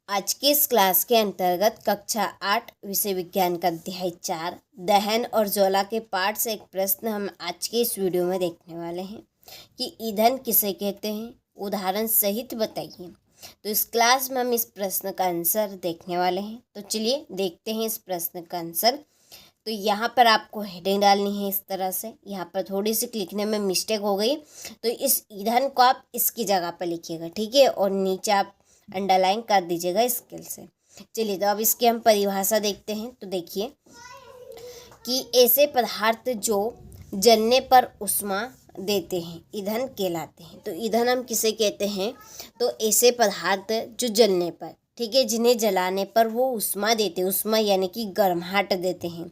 आज के इस क्लास के अंतर्गत कक्षा 8 विषय विज्ञान का अध्याय 4 दहन और ज्वाला के पाठ से एक प्रश्न हम आज के इस वीडियो में देखने वाले हैं कि ईंधन किसे कहते हैं, उदाहरण सहित बताइए। तो इस क्लास में हम इस प्रश्न का आंसर देखने वाले हैं। तो चलिए देखते हैं इस प्रश्न का आंसर। तो यहाँ पर आपको हेडिंग डालनी है इस तरह से। यहाँ पर थोड़ी सी लिखने में मिस्टेक हो गई, तो इस ईंधन को आप इसकी जगह पर लिखिएगा, ठीक है, और नीचे आप अंडरलाइन कर दीजिएगा स्केल से। चलिए तो अब इसकी हम परिभाषा देखते हैं। तो देखिए कि ऐसे पदार्थ जो जलने पर ऊष्मा देते हैं ईंधन कहलाते हैं। तो ईंधन हम किसे कहते हैं? तो ऐसे पदार्थ जो जलने पर, ठीक है, जिन्हें जलाने पर वो ऊष्मा देते हैं, ऊष्मा यानी कि गर्माहट देते हैं,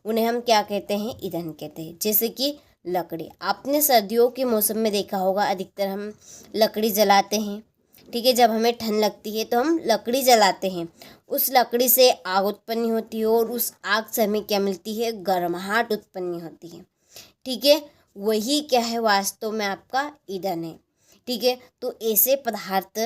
उन्हें हम क्या कहते हैं? ईंधन कहते हैं। जैसे कि लकड़ी, आपने सर्दियों के मौसम में देखा होगा अधिकतर हम लकड़ी जलाते हैं, ठीक है। जब हमें ठंड लगती है तो हम लकड़ी जलाते हैं, उस लकड़ी से आग उत्पन्न होती है और उस आग से हमें क्या मिलती है? गर्माहट उत्पन्न होती है, ठीक है। वही क्या है? वास्तव में आपका ईंधन है, ठीक है। तो ऐसे पदार्थ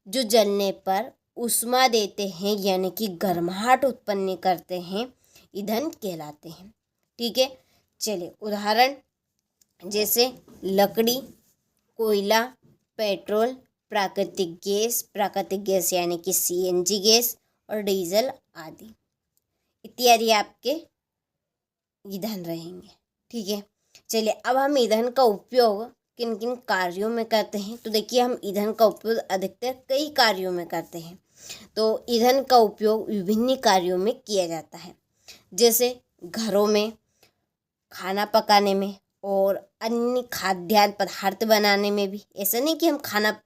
जो जलने पर ऊष्मा देते हैं यानी कि गर्माहट उत्पन्न करते हैं, ईंधन कहलाते हैं, ठीक है। चलिए उदाहरण जैसे लकड़ी, कोयला, पेट्रोल, प्राकृतिक गैस यानी कि सीएनजी गैस और डीजल आदि इत्यादि आपके ईंधन रहेंगे, ठीक है। चलिए अब हम ईंधन का उपयोग किन किन कार्यों में करते हैं। तो देखिए हम ईंधन का उपयोग अधिकतर कई कार्यों में करते हैं। तो ईंधन का उपयोग विभिन्न कार्यों में किया जाता है, जैसे घरों में, खाना पकाने में और अन्य खाद्य पदार्थ बनाने में भी। ऐसा नहीं कि हम खाना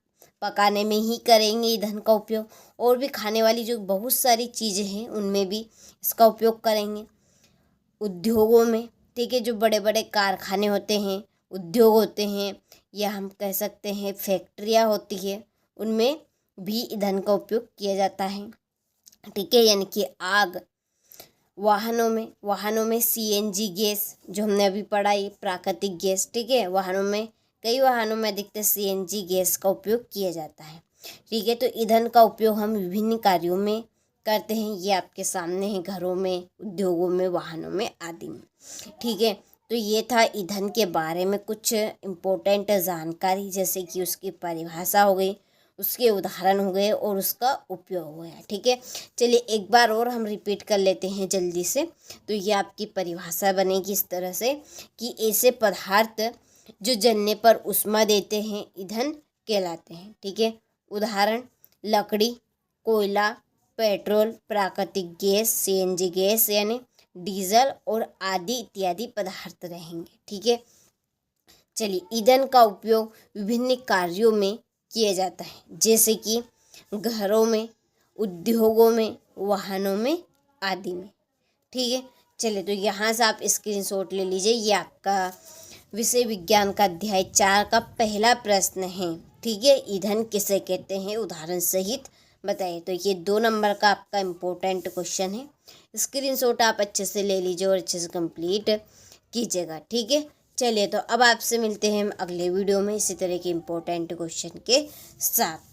पकाने में ही करेंगे ईंधन का उपयोग, और भी खाने वाली जो बहुत सारी चीज़ें हैं उनमें भी इसका उपयोग करेंगे। उद्योगों में, ठीक है, जो बड़े बड़े कारखाने होते हैं, उद्योग होते हैं, या हम कह सकते हैं फैक्ट्रियाँ होती है, उनमें भी ईंधन का उपयोग किया जाता है, ठीक है, यानी कि आग। वाहनों में सीएनजी गैस जो हमने अभी पढ़ा, ये प्राकृतिक गैस, ठीक है। कई वाहनों में अधिकतर सीएनजी गैस का उपयोग किया जाता है, ठीक है। तो ईंधन का उपयोग हम विभिन्न कार्यों में करते हैं, ये आपके सामने है, घरों में, उद्योगों में, वाहनों में आदि में, ठीक है। तो ये था ईंधन के बारे में कुछ इम्पोर्टेंट जानकारी, जैसे कि उसकी परिभाषा हो गई, उसके उदाहरण हो गए और उसका उपयोग हो गया, ठीक है। चलिए एक बार और हम रिपीट कर लेते हैं जल्दी से। तो ये आपकी परिभाषा बनेगी इस तरह से कि ऐसे पदार्थ जो जलने पर ऊष्मा देते हैं ईंधन कहलाते हैं, ठीक है। उदाहरण लकड़ी, कोयला, पेट्रोल, प्राकृतिक गैस, सीएनजी गैस यानी डीजल और आदि इत्यादि पदार्थ रहेंगे, ठीक है। चलिए ईंधन का उपयोग विभिन्न कार्यों में किया जाता है, जैसे कि घरों में, उद्योगों में, वाहनों में आदि में, ठीक है। चलिए तो यहाँ से आप स्क्रीनशॉट ले लीजिए। ये आपका विषय विज्ञान का अध्याय 4 का पहला प्रश्न है, ठीक है। ईंधन किसे कहते हैं, उदाहरण सहित बताइए। तो ये 2 नंबर का आपका इम्पोर्टेंट क्वेश्चन है। स्क्रीनशॉट आप अच्छे से ले लीजिए और अच्छे से कंप्लीट कीजिएगा, ठीक है। चलिए तो अब आपसे मिलते हैं हम अगले वीडियो में इसी तरह के इम्पोर्टेंट क्वेश्चन के साथ।